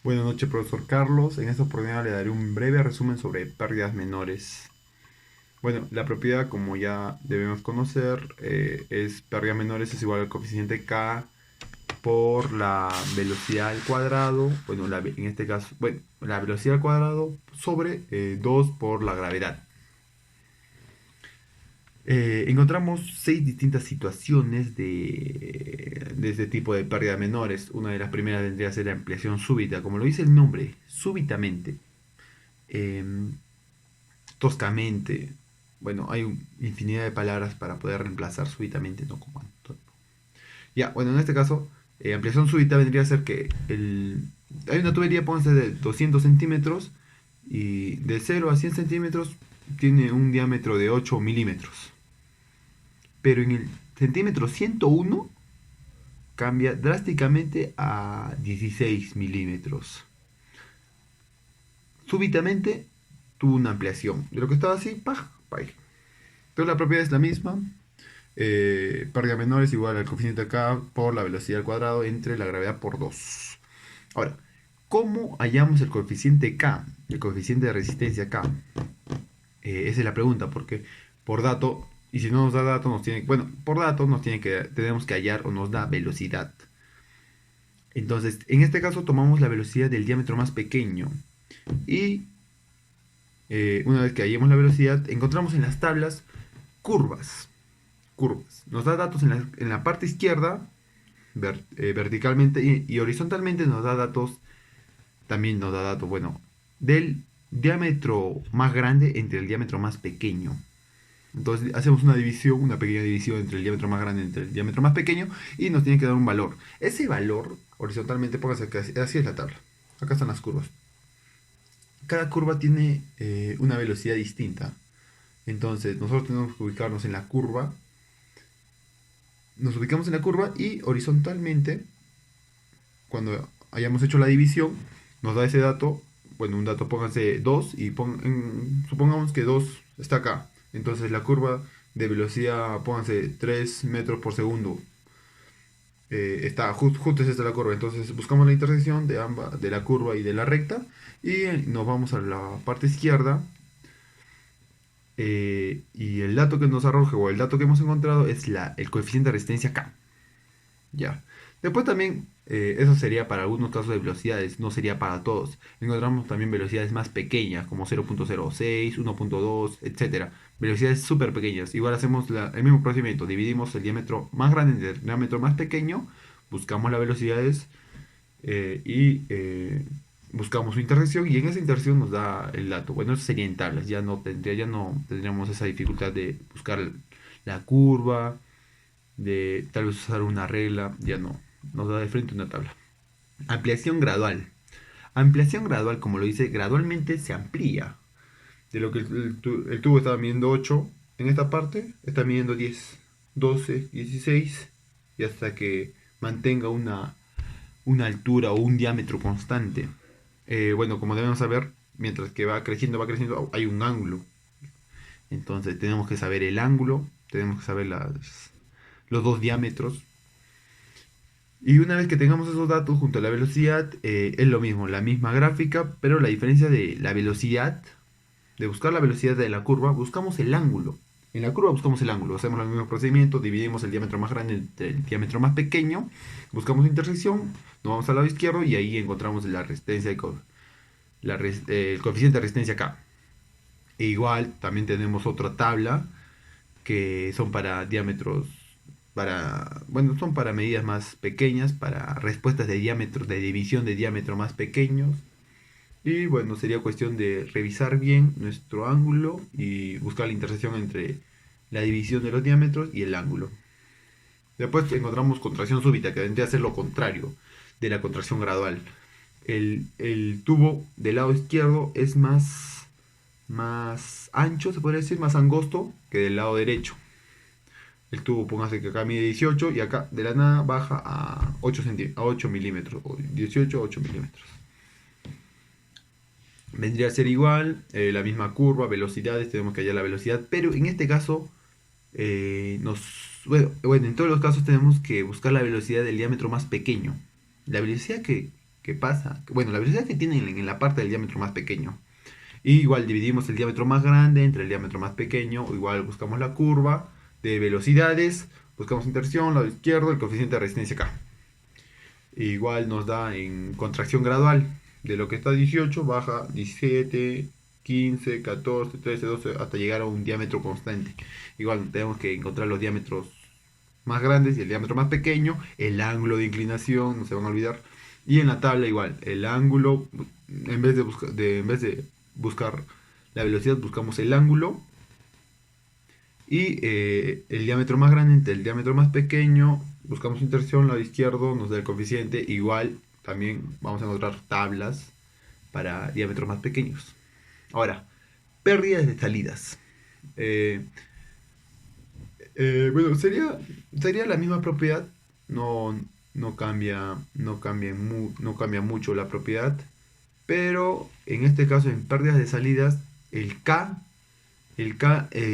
Buenas noches, profesor Carlos. En esta oportunidad le daré un breve resumen sobre pérdidas menores. Bueno, la propiedad, como ya debemos conocer, es pérdida menores es igual al coeficiente K por la velocidad al cuadrado. Bueno, en este caso, bueno, la velocidad al cuadrado sobre 2 por la gravedad. Encontramos 6 distintas situaciones de este tipo de pérdida menores. Una de las primeras vendría a ser la ampliación súbita, como lo dice el nombre, súbitamente. em, Toscamente. Bueno, hay infinidad de palabras para poder reemplazar súbitamente, no como ya, bueno, en este caso, ampliación súbita vendría a ser que hay una tubería, pónganse, de 200 centímetros y de 0 a 100 centímetros tiene un diámetro de 8 milímetros. Pero en el centímetro 101 cambia drásticamente a 16 milímetros. Súbitamente tuvo una ampliación. De lo que estaba así, ¡pah! ¡Pah! Entonces la propiedad es la misma. Pérdida menor es igual al coeficiente K por la velocidad al cuadrado entre la gravedad por 2. Ahora, ¿cómo hallamos el coeficiente K? El coeficiente de resistencia K. Esa es la pregunta, porque por dato, y si no nos da dato, bueno, por dato tenemos que hallar o nos da velocidad. Entonces, en este caso tomamos la velocidad del diámetro más pequeño. Y una vez que hallemos la velocidad, encontramos en las tablas curvas. Curvas. Nos da datos en la parte izquierda, verticalmente y horizontalmente nos da datos, también nos da datos, bueno, del diámetro más grande entre el diámetro más pequeño. Entonces hacemos una división, una pequeña división entre el diámetro más grande entre el diámetro más pequeño y nos tiene que dar un valor. Ese valor, horizontalmente, póngase que así es la tabla. Acá están las curvas. Cada curva tiene una velocidad distinta. Entonces nosotros tenemos que ubicarnos en la curva. Nos ubicamos en la curva y horizontalmente, cuando hayamos hecho la división, nos da ese dato. Bueno, un dato, pónganse 2 y supongamos que 2 está acá. Entonces la curva de velocidad, pónganse 3 metros por segundo. Justo es esta la curva. Entonces buscamos la intersección de ambas, de la curva y de la recta. Y nos vamos a la parte izquierda. Y el dato que nos arroja o el dato que hemos encontrado es el coeficiente de resistencia K. Ya. Después también, eso sería para algunos casos de velocidades, no sería para todos. Encontramos también velocidades más pequeñas, como 0.06, 1.2, etcétera. Velocidades súper pequeñas. Igual hacemos el mismo procedimiento, dividimos el diámetro más grande del diámetro más pequeño, buscamos las velocidades y buscamos su intersección y en esa intersección nos da el dato. Bueno, eso sería en tablas, ya no tendríamos esa dificultad de buscar la curva, de tal vez usar una regla, ya no, nos da de frente una tabla. Ampliación gradual. Ampliación gradual, como lo dice, gradualmente se amplía. De lo que el tubo estaba midiendo 8, en esta parte está midiendo 10, 12, 16, y hasta que mantenga una altura o un diámetro constante. Bueno, como debemos saber, mientras que va creciendo, hay un ángulo. Entonces tenemos que saber el ángulo, tenemos que saber los dos diámetros. Y una vez que tengamos esos datos junto a la velocidad, es lo mismo, la misma gráfica, pero la diferencia de la velocidad, de buscar la velocidad de la curva, buscamos el ángulo. En la curva buscamos el ángulo, hacemos el mismo procedimiento, dividimos el diámetro más grande entre el diámetro más pequeño, buscamos intersección, nos vamos al lado izquierdo y ahí encontramos la resistencia, el coeficiente de resistencia K. E igual también tenemos otra tabla que son para diámetros, bueno, son para medidas más pequeñas, para respuestas de diámetro, de división de diámetro más pequeños. Y bueno, sería cuestión de revisar bien nuestro ángulo y buscar la intersección entre la división de los diámetros y el ángulo. Después encontramos contracción súbita, que vendría a ser lo contrario de la contracción gradual. El tubo del lado izquierdo es más ancho, se podría decir, más angosto que del lado derecho. El tubo, póngase que acá mide 18 y acá de la nada baja a 8 milímetros, o 18 a 8 milímetros. Vendría a ser igual, la misma curva, velocidades, tenemos que hallar la velocidad, pero en este caso, bueno, en todos los casos tenemos que buscar la velocidad del diámetro más pequeño. La velocidad que que pasa, bueno, la velocidad que tiene en la parte del diámetro más pequeño. Y igual dividimos el diámetro más grande entre el diámetro más pequeño, o igual buscamos la curva de velocidades, buscamos inserción, lado izquierdo, el coeficiente de resistencia K. Igual nos da en contracción gradual, de lo que está 18 baja 17, 15, 14, 13, 12 hasta llegar a un diámetro constante. Igual tenemos que encontrar los diámetros más grandes y el diámetro más pequeño, el ángulo de inclinación, no se van a olvidar. Y en la tabla igual, el ángulo, en vez de buscar la velocidad, buscamos el ángulo y el diámetro más grande entre el diámetro más pequeño, buscamos inserción, lado izquierdo, nos da el coeficiente. Igual también vamos a encontrar tablas para diámetros más pequeños. Ahora, pérdidas de salidas. Eh, bueno, sería la misma propiedad, no, no cambia mucho la propiedad, pero en este caso en pérdidas de salidas, el K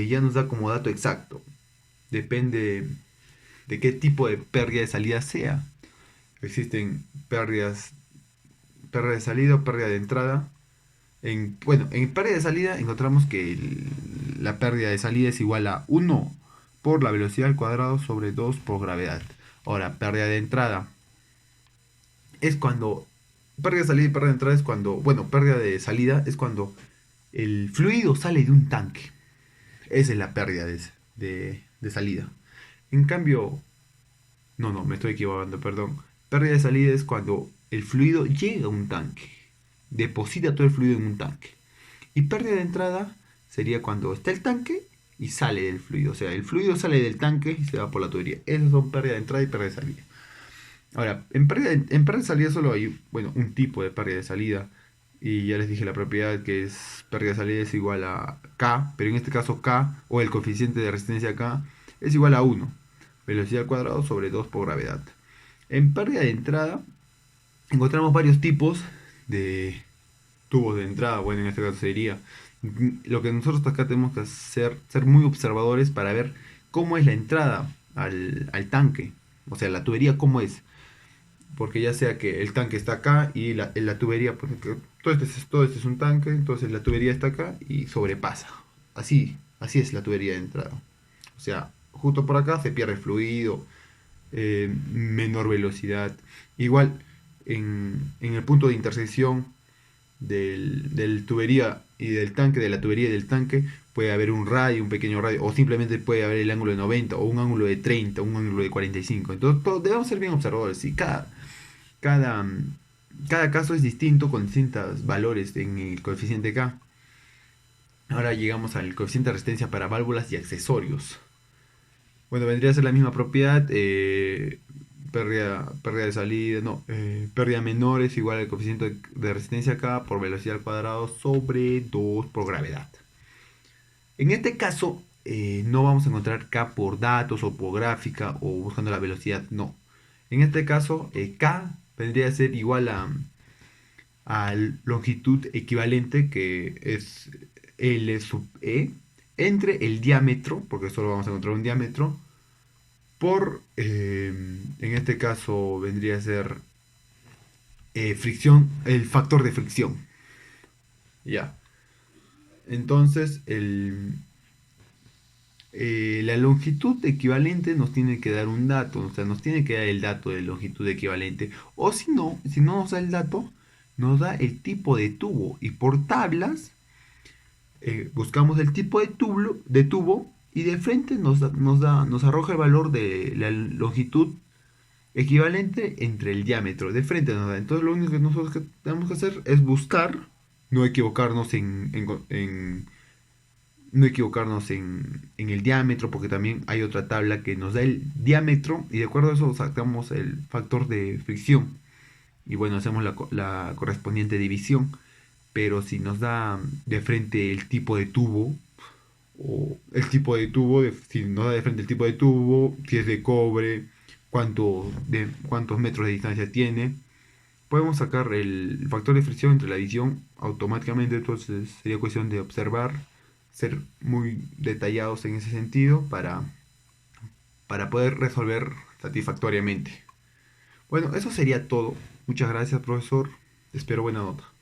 ya nos da como dato exacto, depende de qué tipo de pérdida de salida sea. Existen pérdida de salida o pérdida de entrada. Bueno, en pérdida de salida encontramos que la pérdida de salida es igual a 1 por la velocidad al cuadrado sobre 2 por gravedad. Ahora, pérdida de entrada es cuando... Pérdida de salida y pérdida de entrada es cuando... Bueno, pérdida de salida es cuando el fluido sale de un tanque. Esa es la pérdida de salida. En cambio... No, me estoy equivocando, perdón. Pérdida de salida es cuando el fluido llega a un tanque. Deposita todo el fluido en un tanque. Y pérdida de entrada sería cuando está el tanque y sale del fluido. O sea, el fluido sale del tanque y se va por la tubería. Esas son pérdida de entrada y pérdida de salida. Ahora, en pérdida de salida solo hay, bueno, un tipo de pérdida de salida. Y ya les dije la propiedad que es pérdida de salida es igual a K. Pero en este caso K, o el coeficiente de resistencia K, es igual a 1. Velocidad al cuadrado sobre 2 por gravedad. En pérdida de entrada encontramos varios tipos de tubos de entrada. Bueno, en este caso sería lo que nosotros acá tenemos que hacer, ser muy observadores para ver cómo es la entrada al tanque. O sea, la tubería cómo es. Porque ya sea que el tanque está acá y la tubería, por ejemplo, todo este es un tanque, entonces la tubería está acá y sobrepasa. Así es la tubería de entrada. O sea, justo por acá se pierde fluido, menor velocidad. Igual, en el punto de intersección del tubería y del tanque, de la tubería y del tanque, puede haber un radio, un pequeño radio, o simplemente puede haber el ángulo de 90, o un ángulo de 30, un ángulo de 45. Entonces, debemos ser bien observadores. Y cada, cada caso es distinto con distintos valores en el coeficiente K. Ahora llegamos al coeficiente de resistencia para válvulas y accesorios. Bueno, vendría a ser la misma propiedad, pérdida de salida, no, pérdida menor es igual al coeficiente de resistencia K por velocidad al cuadrado sobre 2 por gravedad. En este caso, no vamos a encontrar K por datos o por gráfica o buscando la velocidad, no. En este caso, K vendría a ser igual a longitud equivalente, que es L sub E, entre el diámetro, porque solo vamos a encontrar un diámetro, por, en este caso vendría a ser fricción, el factor de fricción. Ya. Entonces, la longitud equivalente nos tiene que dar un dato, o sea, nos tiene que dar el dato de longitud equivalente. O si no nos da el dato, nos da el tipo de tubo. Y por tablas, buscamos el tipo de tubo y de frente nos arroja el valor de la longitud equivalente entre el diámetro. De frente nos da. Entonces lo único que nosotros tenemos que hacer es buscar, no equivocarnos no equivocarnos en el diámetro, porque también hay otra tabla que nos da el diámetro y de acuerdo a eso sacamos el factor de fricción. Y bueno, hacemos la correspondiente división. Pero si nos da de frente el tipo de tubo, o el tipo de tubo, si nos da de frente el tipo de tubo, si es de cobre, cuántos metros de distancia tiene, podemos sacar el factor de fricción entre la adición automáticamente. Entonces sería cuestión de observar, ser muy detallados en ese sentido para poder resolver satisfactoriamente. Bueno, eso sería todo. Muchas gracias, profesor. Espero buena nota.